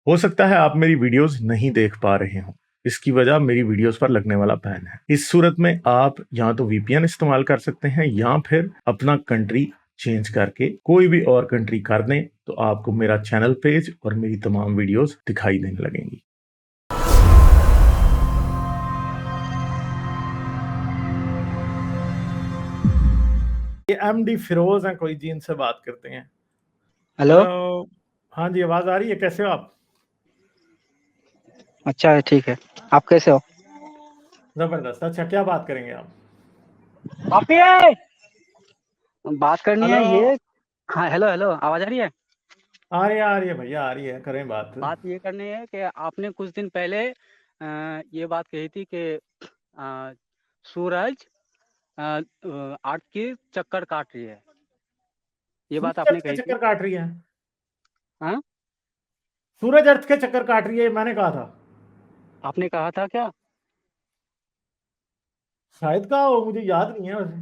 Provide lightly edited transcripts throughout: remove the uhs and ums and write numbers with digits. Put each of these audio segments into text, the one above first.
हो सकता है आप मेरी वीडियोस नहीं देख पा रहे हो। इसकी वजह मेरी वीडियोस पर लगने वाला बैन है। इस सूरत में आप या तो वीपीएन इस्तेमाल कर सकते हैं या फिर अपना कंट्री चेंज करके कोई भी और कंट्री कर दें, तो आपको मेरा चैनल पेज और मेरी तमाम वीडियोस दिखाई देने लगेंगी। ये एमडी फिरोज हैं कोई जी, इनसे बात करते हैं। हेलो। हेलो। हाँ जी, आवाज आ रही है? कैसे हो आप? अच्छा है, ठीक है। आप कैसे हो? जबरदस्त। अच्छा, क्या बात करेंगे आप? कॉपी बात करनी हेलो। है ये। हाँ, हेलो हेलो, आवाज आ रही है? आ रही है भैया, आ रही है, करें बात। बात ये करनी है कि आपने कुछ दिन पहले ये बात कही थी कि अ, सूरज अर्थ की चक्कर काट रही है। ये बात सूरज आपने अर्थ के कही थी। चक्कर काट रही है? हाँ, सूरज अर्थ के चक्कर काट रही है, मैंने कहा था। आपने कहा था क्या? शायद कहा हो, मुझे याद नहीं है वैसे।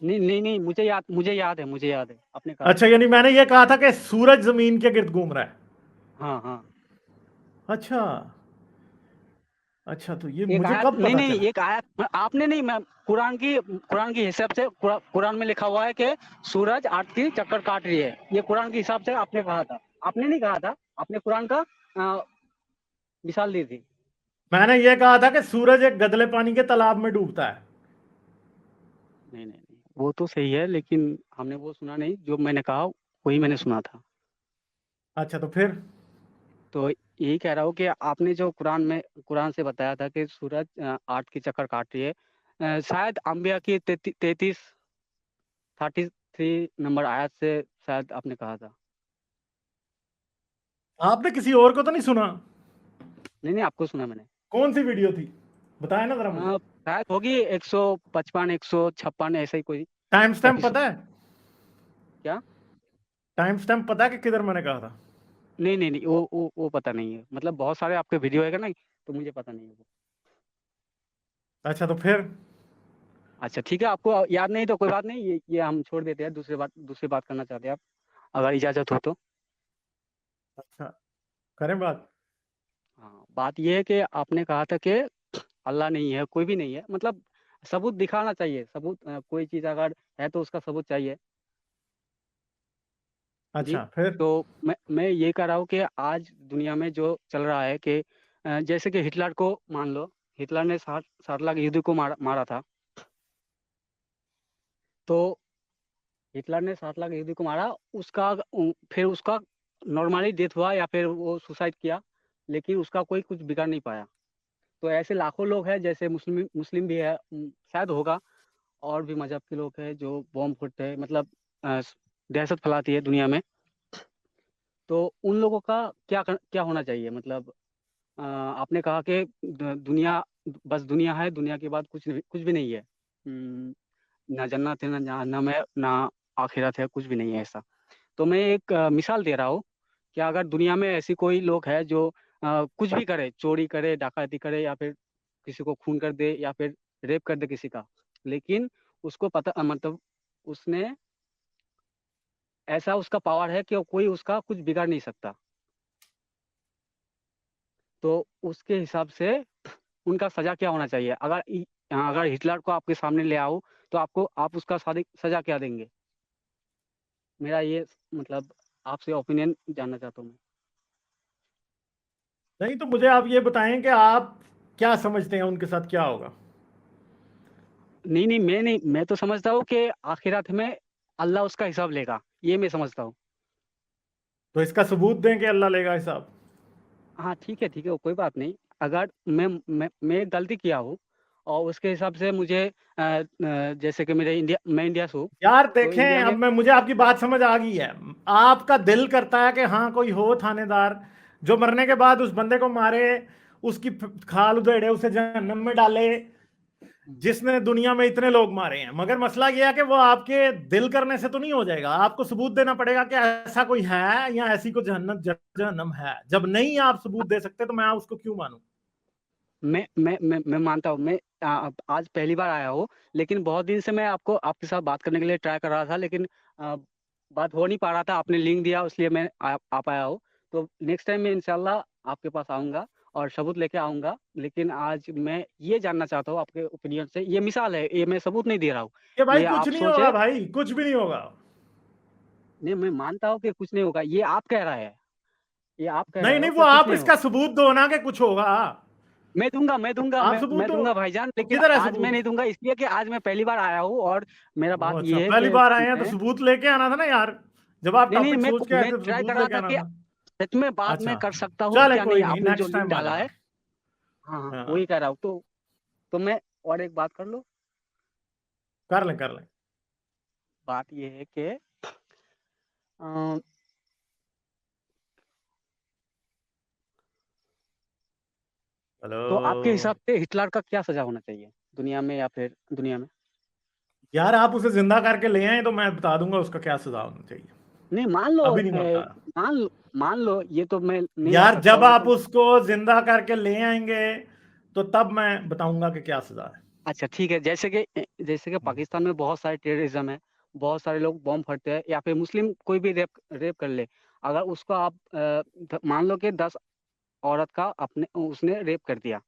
नहीं नहीं नहीं, मुझे याद है आपने कहा अच्छा, था। यानी मैंने ये कहा था कि सूरज जमीन के गिर्द घूम रहा है। हाँ हाँ। अच्छा। अच्छा, तो ये एक मुझे आयत, कब नहीं पता नहीं, चला? एक आयत आपने नहीं, मैं कुरान की हिसाब से कुरान में लिखा हुआ है कि सूरज अर्थ की चक्कर काट रही है। ये कुरान के हिसाब से आपने कहा था। आपने नहीं कहा था, आपने कुरान का मिसाल दी थी। मैंने ये कहा था कि सूरज एक गदले पानी के तालाब में डूबता है। नहीं नहीं नहीं, वो तो सही है, लेकिन हमने वो सुना नहीं जो मैंने कहा, वही मैंने सुना था। अच्छा, तो फिर? तो यही कह रहा हूँ कि आपने जो कुरान से बताया था कि सूरज अर्थ की चक्कर काट रही है, शायद अंबिया की 33 नंबर आयत से शायद आपने कहा था। आपने किसी और को तो नहीं सुना? नहीं नहीं, आपको सुना मैंने। कौन सी वीडियो थी? बताया ना जरा मुझे। शायद होगी 155 156 ऐसा ही कोई टाइम स्टैम्प एपिसोड। पता है? क्या? टाइम स्टैम्प पता है कि किधर मैंने कहा था? नहीं नहीं नहीं, वो पता नहीं है। मतलब बहुत सारे आपके वीडियो है ना, तो मुझे पता नहीं है वो। अच्छा, तो फिर? अच्छा ठीक है, आपको याद नहीं तो कोई बात नहीं, ये हम छोड़ देते हैं। दूसरी बात करना चाहते हैं आप, अगर इजाजत हो तो। अच्छा, करें बात। हाँ, बात ये है कि आपने कहा था कि अल्लाह नहीं है, कोई भी नहीं है। मतलब सबूत दिखाना चाहिए। सबूत, कोई चीज़ अगर है तो उसका सबूत चाहिए। जी। अच्छा, फिर? तो मैं ये कह रहा हूँ कि आज दुनिया में जो चल रहा है कि जैसे कि हिटलर को मान लो। हिटलर ने 60 लाख यहूदी को मारा था। तो हिटलर ने 60 लाख यहूदी को मारा। फिर उसका नॉर्मली डेथ हुआ या फिर वो सुसाइड किया, लेकिन उसका कोई कुछ बिगाड़ नहीं पाया। तो ऐसे लाखों लोग हैं, जैसे मुस्लिम मुस्लिम भी है, शायद होगा। और भी मजहब के लोग हैं जो बॉम्ब फोड़ते हैं, मतलब अ, दहशत फैलाती है दुनिया में। तो उन लोगों का क्या होना चाहिए? मतलब आपने कहा कि दुनिया बस दुनिया है, दुनिया के बाद कुछ भी नहीं है। ना जन्नत है, ना जहन्नम है, ना आखिरत है, कुछ भी नहीं है ऐसा। तो मैं एक मिसाल दे रहा हूँ कि अगर दुनिया में ऐसी कोई लोग है जो कुछ भी करे, चोरी करे, डकैती करे, या फिर किसी को खून कर दे, या फिर रेप कर दे किसी का, लेकिन उसको पता मतलब उसने ऐसा उसका पावर है कि कोई उसका कुछ बिगाड़ नहीं सकता। तो उसके हिसाब से उनका सजा क्या होना चाहिए? अगर हिटलर को आपके सामने ले आओ, तो आप उसका सजा क्या देंगे? मेरा ये मतलब आपसे ओपिनियन जानना चाहता हूँ मैं। नहीं, तो मुझे आप ये बताएं कि आप क्या समझते हैं उनके साथ क्या होगा? नहीं, मैं तो समझता हूँ कि आखिरत में अल्लाह उसका हिसाब लेगा, ये मैं समझता हूँ। तो इसका सबूत दें कि अल्लाह लेगा हिसाब। हाँ ठीक है, वो कोई बात नहीं। अगर मैं एक गलती किया हूँ और उसके हिसाब से मुझे जैसे कि मैं इंडिया से हूँ। यार तो इंडिया देखें, अब में मुझे आपकी बात समझ आ गई है। आपका दिल करता है कि हाँ कोई हो थानेदार जो मरने के बाद उस बंदे को मारे, उसकी खाल उधेड़े, उसे जहन्नम में डाले, जिसने दुनिया में इतने लोग मारे हैं। मगर मसला यह है कि वो आपके दिल करने से तो नहीं हो जाएगा। आपको सबूत देना पड़ेगा कि ऐसा कोई है या ऐसी कोई जहन्नम है। जब नहीं आप सबूत दे सकते तो मैं उसको क्यों मानूं? मैं मानता हूँ। मैं आज पहली बार आया हूँ, लेकिन बहुत दिन से मैं आपके साथ बात करने के लिए ट्राई कर रहा था, लेकिन बात हो नहीं पा रहा था। आपने लिंक दिया, इसलिए मैं आ पाया हूँ। तो नेक्स्ट टाइम मैं इंशाल्लाह आपके पास आऊंगा और सबूत लेके आऊंगा। लेकिन आज मैं ये जानना चाहता हूँ आपके ओपिनियन से, ये मिसाल है, ये मैं सबूत नहीं दे रहा हूँ, ये भाई ये कुछ आप नहीं सोचे। होगा भाई, कुछ भी नहीं होगा। नहीं, मैं मानता हूँ कि कुछ नहीं होगा, ये आप कह रहे हैं, ये आप कह नहीं रहे नहीं, हो वो कि कुछ आप नहीं इसका होगा। सबूत दो ना कि कुछ होगा। मैं दूंगा, मैं दूंगा, आप सबूत मैं दो। दूंगा भाईजान, लेकिन किधर है आज मैं सबूत? नहीं दूंगा, इसलिए कि आज मैं पहली बार आया हूँ और मेरा ओ बात अच्छा, ये है पहली कि बार आए हैं तो मैं सबूत लेके आना था ना यार। जब आप नहीं नहीं, टॉपिक सोच के आए मैं थे तो ट्राई कर सबूत रहा लेके था आना कि था। सच में बात मैं अच्छा, कर सकता हूँ चले क्या नहीं, कोई नहीं, आपने जो नेक्स्ट लिंक टाइम आ डाला है। जाना। हाँ हाँ, हाँ, वही कह रहा हूँ। तो मैं और एक बात कर लो। कर लें कर लें। बात ये है कि अ, हेलो तो आपके हिसाब से हिटलर का क्या सजा होना चाहिए दुनिया में, या फिर दुनिया में? यार, आप उसे जिंदा करके ले आए तो मैं बता दूंगा उसका क्या सजा होना चाहिए। नहीं, मान लो अभी नहीं बता रहा। मान लो, ये तो मैं नहीं ला यार, सकता जब हूँ, आप लेकिन उसको जिंदा करके ले आएंगे तो तब मैं बताऊंगा कि क्या सजा है। अच्छा ठीक है। जैसे कि हम्म। पाकिस्तान में बहुत सारे टेररिज्म है, बहुत सारे लोग बॉम्ब फटते हैं, या फिर मुस्लिम कोई भी रेप कर ले, अगर उसको आप मान लो कि 10 औरत का अपने उसने रेप कर दिया,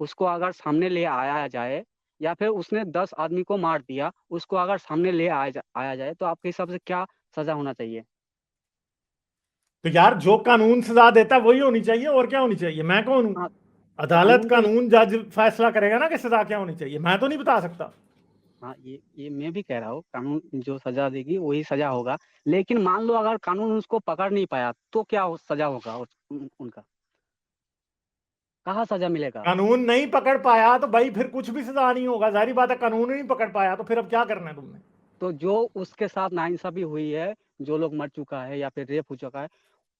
उसको अगर सामने ले आया जाए, या फिर उसने 10 आदमी को मार दिया, उसको अगर सामने ले आया जाए, तो आपके हिसाब से क्या सजा होना चाहिए? तो यार, जो कानून सजा देता है वही होनी चाहिए, और क्या होनी चाहिए? मैं कौन हूं? हाँ, अदालत, कानून तो कानून, जज फैसला करेगा ना कि सजा क्या होनी चाहिए, मैं तो नहीं बता सकता। हाँ, ये मैं भी कह रहा हूँ, कानून जो सजा देगी वही सजा होगा। लेकिन मान लो अगर कानून उसको पकड़ नहीं पाया, तो क्या सजा होगा उनका? कहाँ सजा मिलेगा? कानून नहीं पकड़ पाया तो भाई फिर कुछ भी सजा नहीं होगा, जाहिर बात है। कानून ही नहीं पकड़ पाया तो फिर अब क्या करना है तुमने? तो जो उसके साथ नाइंसाफी हुई है, जो लोग मर चुका है या फिर रेप हो चुका है,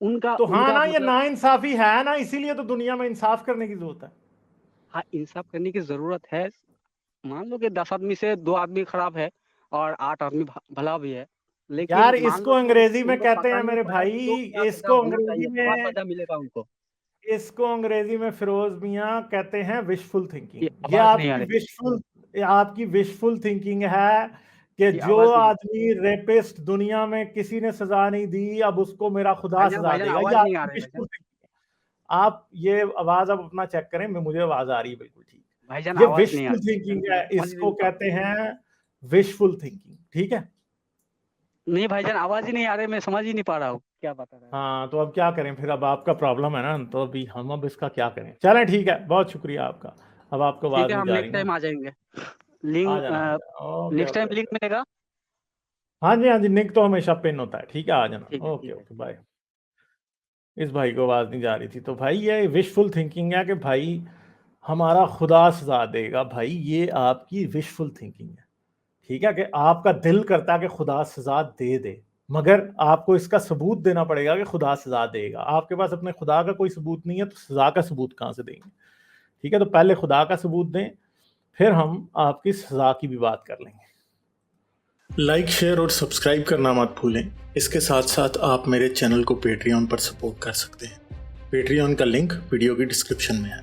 उनका तो हाँ उनका ना, ये मतलब नाइंसाफी है ना, इसीलिए तो दुनिया में इंसाफ करने की जरूरत है। हाँ, इंसाफ करने की जरूरत है। मान लो कि 10 आदमी से 2 आदमी खराब है और 8 आदमी भला भी है, यार, लेकिन मान इसको लो कि अंग्रेजी में उनको कहते हैं पकड़ नहीं मेरे पाया, भाई, तो क्या सजा इसको होना अंग्रेजी चाहिए, क्या में सजा मिलेगा उनको? इसको अंग्रेजी में फिरोज मियाँ कहते हैं विशफुल थिंकिंग। ये ये आवाज नहीं आ रही, आपकी विशफुल थिंकिंग है कि ये जो आवाज नहीं। आदमी रेपिस्ट दुनिया में किसी ने सजा नहीं दी, अब उसको मेरा खुदा भाईजान सजा भाईजान देगा। ये आवाज नहीं आ आपकी रही भाईजान। विशफुल थिंकिंग है। आप ये आवाज अब अपना चेक करें, मैं मुझे आवाज आ रही है बिल्कुल ठीक। भाईजान ये आवाज नहीं आ विशफुल रही, थिंकिंग मैं है, समझ ही इसको नहीं पा। कहते हैं विशफुल थिंकिंग, ठीक है। नहीं भाईजान, आवाज ही नहीं आ रही, मैं समझ ही नहीं पा रहा हूँ क्या बता रहा है। हाँ, तो अब क्या करें फिर? अब आपका प्रॉब्लम है ना, तो अभी हम अब इसका क्या करें? चलें, ठीक है, बहुत शुक्रिया आपका। अब आपको ठीक आवाज है, नहीं हम जा रही नेक्स्ट ना? टाइम आ जाएंगे। आ लिंक जाना, आ जाना। Okay next time okay link okay. मिलेगा। हाँ जी हाँ जी, निक तो हमेशा पिन होता है, ठीक है, आ जाना। ओके ठीक है ओके, ठीक है। बाय। इस भाई को आवाज नहीं जा रही थी। तो भाई, ये विशफुल थिंकिंग है कि भाई हमारा खुदा सजा देगा। भाई, ये आपकी विशफुल थिंकिंग है, ठीक है, कि आपका दिल करता है कि खुदा सजा दे दे, मगर आपको इसका सबूत देना पड़ेगा कि खुदा सजा देगा। आपके पास अपने खुदा का कोई सबूत नहीं है, तो सजा का सबूत कहाँ से देंगे? ठीक है, तो पहले खुदा का सबूत दें, फिर हम आपकी सजा की भी बात कर लेंगे। लाइक, शेयर और सब्सक्राइब करना मत भूलें। इसके साथ साथ आप मेरे चैनल को पेट्रियन पर सपोर्ट कर सकते हैं। पेट्रियन का लिंक वीडियो की डिस्क्रिप्शन में है।